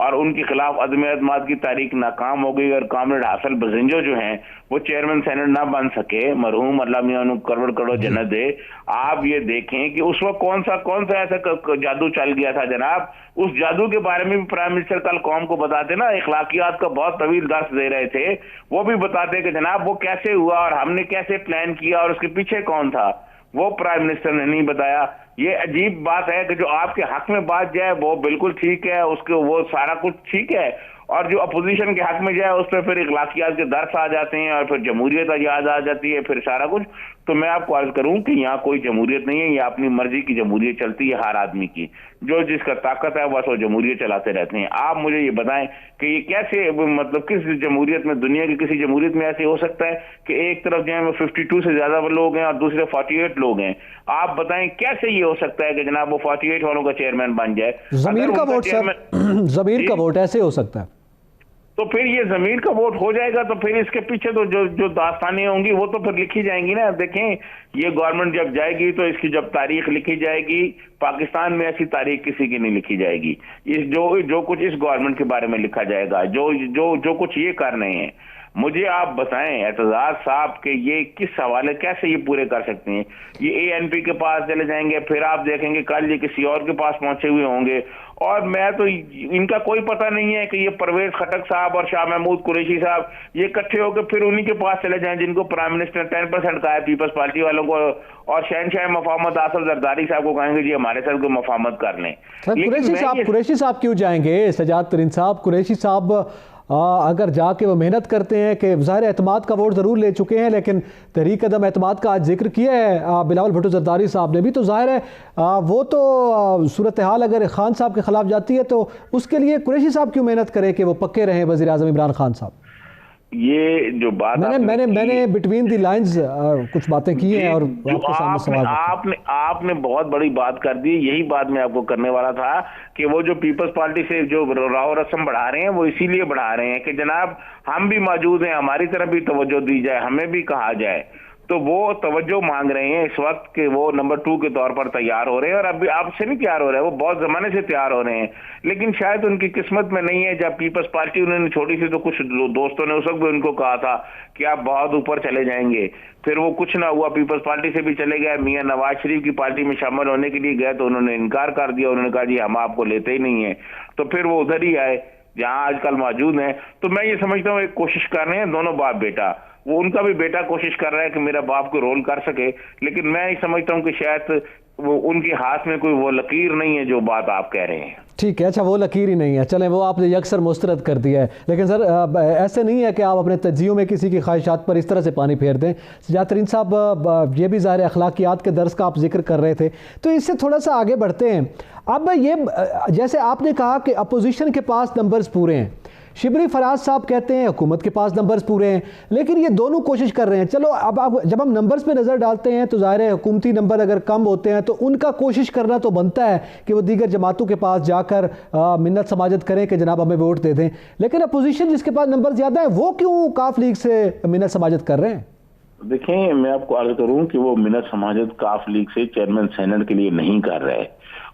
اور ان کے خلاف عدم اعتماد کی تحریک ناکام ہو گئی اور کامریڈ حاصل بزنجو جو ہیں وہ چیئرمین سینٹ نہ بن سکے، مرحوم اللہ میاں انہیں کروڑ کروڑ جنت دے، آپ یہ دیکھیں کہ اس وقت کون سا ایسا جادو چل گیا تھا جناب، اس جادو کے بارے میں بھی پرائم منسٹر کل قوم کو بتاتے نا، اخلاقیات کا بہت طویل درس دے رہے تھے، وہ بھی بتاتے کہ جناب وہ کیسے ہوا اور ہم نے کیسے پلان کیا اور اس کے پیچھے کون تھا، وہ پرائم منسٹر نے نہیں بتایا۔ یہ عجیب بات ہے کہ جو آپ کے حق میں بات جائے وہ بالکل ٹھیک ہے، اس کے وہ سارا کچھ ٹھیک ہے، اور جو اپوزیشن کے حق میں جائے اس پہ پھر اخلاقیات کے درس آ جاتے ہیں اور پھر جمہوریت یاد آ جاتی ہے، پھر سارا کچھ۔ تو میں آپ کو عرض کروں کہ یہاں کوئی جمہوریت نہیں ہے، یہ اپنی مرضی کی جمہوریت چلتی ہے ہر آدمی کی، جو جس کا طاقت ہے بس وہ جمہوریت چلاتے رہتے ہیں۔ آپ مجھے یہ بتائیں کہ یہ کیسے، مطلب کس جمہوریت میں، دنیا کی کسی جمہوریت میں ایسے ہو سکتا ہے کہ ایک طرف جو ہے 52 سے زیادہ لوگ ہیں اور دوسرے 48 لوگ ہیں؟ آپ بتائیں کیسے یہ ہو سکتا ہے کہ جناب وہ 48 والوں کا چیئرمین بن جائے؟ ضمیر کا ووٹ سر، ضمیر کا ووٹ ایسے ہو سکتا ہے؟ تو پھر یہ ضمیر کا ووٹ ہو جائے گا تو پھر اس کے پیچھے تو جو داستانیں ہوں گی وہ تو پھر لکھی جائیں گی نا۔ دیکھیں یہ گورنمنٹ جب جائے گی تو اس کی جب تاریخ لکھی جائے گی، پاکستان میں ایسی تاریخ کسی کی نہیں لکھی جائے گی، جو کچھ اس گورنمنٹ کے بارے میں لکھا جائے گا، جو کچھ یہ کر رہے ہیں۔ مجھے آپ بتائیں اعتزاز صاحب کہ یہ کس حوالے کیسے یہ پورے کر سکتے ہیں؟ یہ اے این پی کے پاس چلے جائیں گے، پھر آپ دیکھیں گے کل یہ کسی اور کے پاس پہنچے ہوئے ہوں گے، اور میں تو ان کا کوئی پتہ نہیں ہے کہ یہ پرویز خٹک صاحب اور شاہ محمود قریشی صاحب یہ اکٹھے ہو کے پھر انہی کے پاس چلے جائیں جن کو پرائم منسٹر 10% کہا ہے پیپلز پارٹی والوں کو، اور شہنشاہ مفاہمت آصف زرداری صاحب کو کہیں گے جی ہمارے ساتھ کوئی مفاہمت کر لیں۔ قریشی صاحب کیوں جائیں گے؟ سجاد ترین صاحب، قریشی صاحب اگر جا کے وہ محنت کرتے ہیں کہ ظاہر اعتماد کا ووٹ ضرور لے چکے ہیں، لیکن تحریک عدم اعتماد کا آج ذکر کیا ہے بلاول بھٹو زرداری صاحب نے بھی، تو ظاہر ہے وہ تو صورتحال اگر خان صاحب کے خلاف جاتی ہے تو اس کے لیے قریشی صاحب کیوں محنت کرے کہ وہ پکے رہیں وزیر اعظم عمران خان صاحب؟ یہ جو بات میں نے بٹوین دی لائنز کچھ باتیں کی ہیں اور آپ نے بہت بڑی بات کر دی، یہی بات میں آپ کو کرنے والا تھا کہ وہ جو پیپلز پارٹی سے جو راہ رسم بڑھا رہے ہیں وہ اسی لیے بڑھا رہے ہیں کہ جناب ہم بھی موجود ہیں، ہماری طرف بھی توجہ دی جائے، ہمیں بھی کہا جائے، تو وہ توجہ مانگ رہے ہیں اس وقت کہ وہ نمبر 2 کے طور پر تیار ہو رہے ہیں، اور ابھی آپ سے نہیں تیار ہو رہے ہیں، وہ بہت زمانے سے تیار ہو رہے ہیں، لیکن شاید ان کی قسمت میں نہیں ہے۔ جب پیپلز پارٹی انہوں نے چھوٹی سی تو کچھ دوستوں نے اس وقت بھی ان کو کہا تھا کہ آپ بہت اوپر چلے جائیں گے، پھر وہ کچھ نہ ہوا، پیپلز پارٹی سے بھی چلے گئے، میاں نواز شریف کی پارٹی میں شامل ہونے کے لیے گئے تو انہوں نے انکار کر دیا، انہوں نے کہا جی ہم آپ کو لیتے ہی نہیں ہیں، تو پھر وہ ادھر ہی آئے جہاں آج کل موجود ہیں۔ تو میں یہ سمجھتا ہوں ایک کوشش کر رہے ہیں دونوں باپ بیٹا، وہ ان کا بھی بیٹا کوشش کر رہا ہے کہ میرا باپ کو رول کر سکے، لیکن میں یہ سمجھتا ہوں کہ شاید وہ ان کے ہاتھ میں کوئی وہ لکیر نہیں ہے جو بات آپ کہہ رہے ہیں۔ ٹھیک ہے، اچھا وہ لکیر ہی نہیں ہے، چلیں وہ آپ نے یکسر مسترد کر دیا ہے، لیکن سر ایسے نہیں ہے کہ آپ اپنے تجزیوں میں کسی کی خواہشات پر اس طرح سے پانی پھیر دیں۔ سجاد ترین صاحب یہ بھی ظاہر اخلاقیات کے درس کا آپ ذکر کر رہے تھے، تو اس سے تھوڑا سا آگے بڑھتے ہیں۔ اب یہ جیسے آپ نے کہا کہ اپوزیشن کے پاس نمبرز پورے ہیں، شبلی فراز صاحب کہتے ہیں حکومت کے پاس نمبرز پورے ہیں، لیکن یہ دونوں کوشش کر رہے ہیں۔ چلو اب جب ہم نمبرز پہ نظر ڈالتے ہیں تو ظاہر ہے حکومتی نمبر اگر کم ہوتے ہیں تو ان کا کوشش کرنا تو بنتا ہے کہ وہ دیگر جماعتوں کے پاس جا کر منت سماجت کریں کہ جناب ہمیں ووٹ دے دیں، لیکن اپوزیشن جس کے پاس نمبر زیادہ ہیں وہ کیوں کاف لیگ سے منت سماجت کر رہے ہیں؟ دیکھیں میں آپ کو عرض کروں کہ وہ منت سماجت کاف لیگ سے چیئرمین سینٹ کے لیے نہیں کر رہے،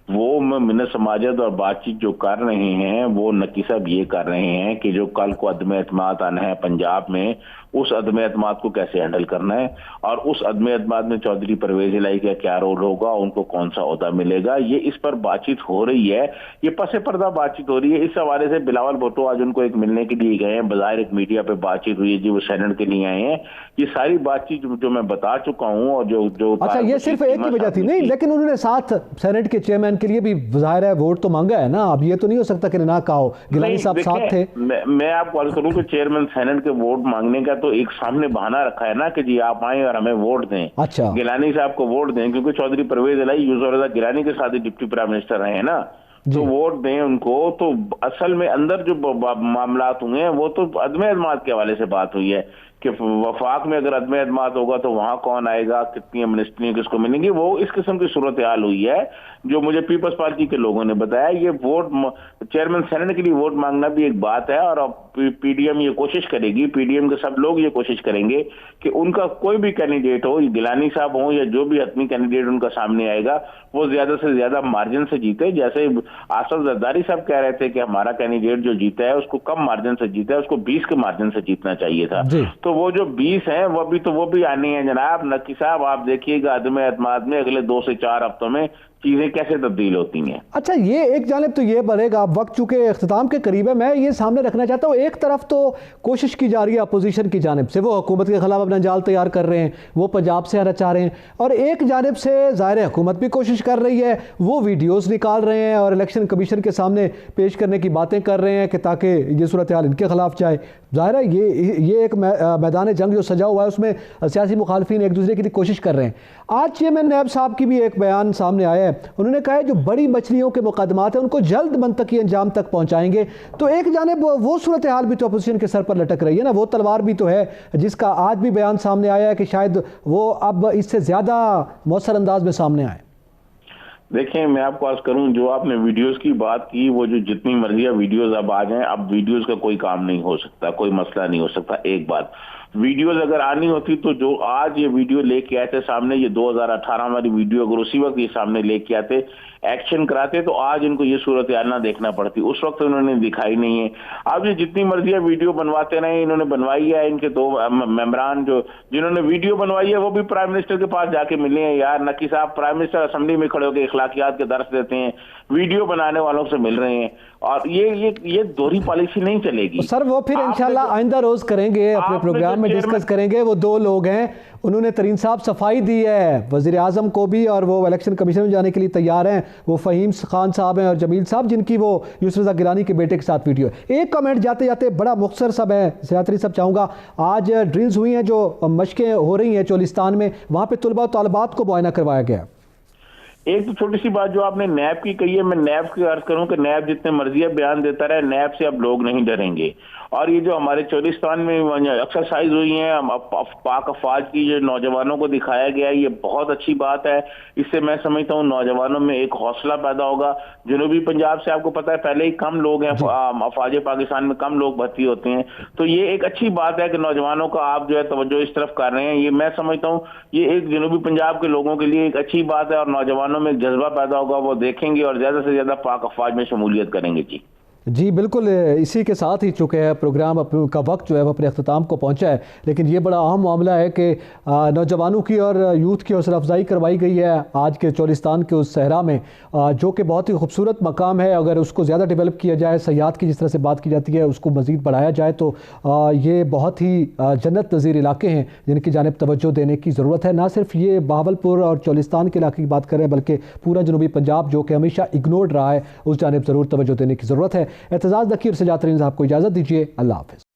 وہ منت سماجت اور بات چیت جو کر رہے ہیں وہ نقی صاحب یہ کر رہے ہیں کہ جو کل کو عدم اعتماد آنا ہے پنجاب میں، اس عدم اعتماد کو کیسے ہینڈل کرنا ہے، اور اس عدم اعتماد میں چودھری پرویز الہی کا کیا رول ہوگا، ان کو کون سا عہدہ ملے گا، یہ اس پر بات چیت ہو رہی ہے، یہ پس پردہ بات چیت ہو رہی ہے۔ اس حوالے سے بلاول بھٹو آج ان کو ایک ملنے کے لیے گئے ہیں، بظاہر ایک میڈیا پہ بات چیت ہوئی ہے جی وہ سینٹ کے لیے آئے ہیں، یہ ساری بات چیت جو میں بتا چکا ہوں، اور جو اچھا یہ صرف ایک ہی وجہ تھی نہیں، لیکن انہوں نے ساتھ سینٹ کے چیئرمین کے لیے بھی ظاہر ہے ووٹ تو مانگا ہے نا، اب یہ تو نہیں ہو سکتا کہ نہ کہا ہو، گیلانی صاحب ساتھ تھے۔ میں آپ کو عرض کروں کہ چیئرمین سینٹ کے ووٹ مانگنے کا تو ایک سامنے بہانہ رکھا ہے نا کہ جی آپ آئیں اور ہمیں ووٹ دیں، اچھا گیلانی صاحب کو ووٹ دیں، کیونکہ چودھری پرویز الہی یوسف رضا گیلانی کے ساتھ ڈپٹی پرائم منسٹر رہے ہیں نا، تو ووٹ دیں ان کو۔ تو اصل میں اندر جو معاملات ہوئے ہیں وہ تو عدم اعتماد کے حوالے سے بات ہوئی ہے کہ وفاق میں اگر عدم اعتماد ہوگا تو وہاں کون آئے گا, کتنی امنسٹریاں کس کو ملیں گی, وہ اس قسم کی صورتحال ہوئی ہے جو مجھے پیپلز پارٹی کے لوگوں نے بتایا. یہ ووٹ چیئرمین سینٹ کے لیے ووٹ مانگنا بھی ایک بات ہے, اور پی ڈی ایم یہ کوشش کرے گی, پی ڈی ایم کے سب لوگ یہ کوشش کریں گے کہ ان کا کوئی بھی کینڈیڈیٹ ہو, گیلانی صاحب ہوں یا جو بھی حتمی کینڈیڈیٹ ان کا سامنے آئے گا, وہ زیادہ سے زیادہ مارجن سے جیتے. جیسے آصف زرداری صاحب کہہ رہے تھے کہ ہمارا کینڈیڈیٹ جو جیتا ہے اس کو کم مارجن سے جیتا ہے, اس کو 20 کے مارجن سے جیتنا چاہیے تھا. تو وہ جو 20 ہیں وہ بھی آنی ہیں جناب. نقی صاحب آپ دیکھیے گا عدم اعتماد میں اگلے 2 سے 4 ہفتوں میں چیزیں کیسے تبدیل ہوتی ہیں. اچھا, یہ ایک جانب تو یہ بڑھے گا, وقت چونکہ اختتام کے قریب ہے, میں یہ سامنے رکھنا چاہتا ہوں, ایک طرف تو کوشش کی جا رہی ہے اپوزیشن کی جانب سے, وہ حکومت کے خلاف اپنا جال تیار کر رہے ہیں, وہ پنجاب سے آنا چاہ رہے ہیں, اور ایک جانب سے ظاہر حکومت بھی کوشش کر رہی ہے, وہ ویڈیوز نکال رہے ہیں اور الیکشن کمیشن کے سامنے پیش کرنے کی باتیں کر رہے ہیں کہ تاکہ یہ صورتحال ان کے خلاف جائے. ظاہر ہے یہ ایک میدان جنگ جو سجا ہوا ہے, اس میں سیاسی مخالفین ایک دوسرے کی کوشش کر رہے ہیں. آج چیئرمین نیب صاحب کی بھی ایک بیان سامنے آیا ہے, انہوں نے کہا ہے جو بڑی مچھلیوں کے مقدمات ہیں ان کو جلد منطقی انجام تک پہنچائیں گے. تو ایک جانب وہ صورتحال بھی تو اپوزیشن کے سر پر لٹک رہی ہے نا, وہ تلوار بھی تو ہے جس کا آج بھی بیان سامنے آیا ہے کہ شاید وہ اب اس سے زیادہ مؤثر انداز میں سامنے آئے. دیکھیں میں آپ کو عرض کروں, جو آپ نے ویڈیوز کی بات کی, وہ جو جتنی مرضی ویڈیوز اب آ جائیں, اب ویڈیوز کا کوئی کام نہیں ہو سکتا, کوئی مسئلہ نہیں ہو سکتا. ایک بات, ویڈیوز اگر آنی ہوتی تو جو آج یہ ویڈیو لے کے آئے تھے سامنے, یہ 2018 والی ویڈیو اگر اسی وقت یہ سامنے لے کے آتے, ایکشن کراتے, تو آج ان کو یہ صورتحال نہ دیکھنا پڑتی. اس وقت انہوں نے دکھائی نہیں ہے. اب یہ جتنی مرضی ویڈیو بنواتے رہے, انہوں نے بنوائی ہے, ان کے 2 ممبران جنہوں نے ویڈیو بنوائی ہے وہ بھی پرائم منسٹر کے پاس جا کے ملے ہیں. یار نقی صاحب پرائم منسٹر اسمبلی میں کھڑے ہو کے اخلاقیات کے درس دیتے ہیں, ویڈیو بنانے والوں سے مل رہے ہیں, اور یہ دوہری پالیسی نہیں چلے گی. سر وہ پھر انشاءاللہ آئندہ روز کریں گے, اپنے پروگرام میں ڈسکس کریں گے. وہ 2 لوگ ہیں, انہوں نے ترین صاحب صفائی دی ہے وزیر اعظم کو بھی, اور وہ الیکشن کمیشن میں جانے کے لیے تیار ہیں. وہ فہیم خان صاحب ہیں اور جمیل صاحب, جن کی وہ یوسف رضا گیلانی کے بیٹے کے ساتھ ویڈیو ہے. ایک کمنٹ جاتے جاتے بڑا مختصر سب ہے سیاتری صاحب, چاہوں گا آج ڈرلز ہوئی ہیں, جو مشقیں ہو رہی ہیں چولستان میں, وہاں پہ طلباء و طالبات کو معائنہ کروایا گیا. ایک تو چھوٹی سی بات جو آپ نے نیب کی کہی ہے, میں نیب کی عرض کروں کہ نیب جتنے مرضی بیان دیتا رہے, نیب سے اب لوگ نہیں ڈریں گے. اور یہ جو ہمارے چولستان میں ایکسرسائز ہوئی ہیں پاک افواج کی, جو نوجوانوں کو دکھایا گیا ہے, یہ بہت اچھی بات ہے. اس سے میں سمجھتا ہوں نوجوانوں میں ایک حوصلہ پیدا ہوگا. جنوبی پنجاب سے آپ کو پتہ ہے پہلے ہی کم لوگ ہیں, افواج پاکستان میں کم لوگ بھرتی ہوتے ہیں, تو یہ ایک اچھی بات ہے کہ نوجوانوں کا آپ جو ہے توجہ اس طرف کر رہے ہیں. یہ میں سمجھتا ہوں یہ ایک جنوبی پنجاب کے لوگوں کے لیے ایک اچھی بات ہے, اور نوجوانوں میں ایک جذبہ پیدا ہوگا, وہ دیکھیں گے اور زیادہ سے زیادہ پاک افواج میں شمولیت کریں گے. جی بالکل, اسی کے ساتھ ہی چونکہ ہے پروگرام کا وقت جو ہے وہ اپنے اختتام کو پہنچا ہے, لیکن یہ بڑا اہم معاملہ ہے کہ نوجوانوں کی اور یوتھ کی حوصلہ افزائی کروائی گئی ہے آج کے چولستان کے اس صحرا میں, جو کہ بہت ہی خوبصورت مقام ہے. اگر اس کو زیادہ ڈیولپ کیا جائے, سیاحت کی جس طرح سے بات کی جاتی ہے, اس کو مزید بڑھایا جائے, تو یہ بہت ہی جنت نظیر علاقے ہیں جن کی جانب توجہ دینے کی ضرورت ہے. نہ صرف یہ بہاولپور اور چولستان کے علاقے کی بات کریں, بلکہ پورا جنوبی پنجاب جو کہ ہمیشہ اگنورڈ رہا ہے, اس جانب ضرور توجہ دینے کی ضرورت ہے. اعتزاز نقی اور سجاد ترین صاحب کو اجازت دیجیے. اللہ حافظ.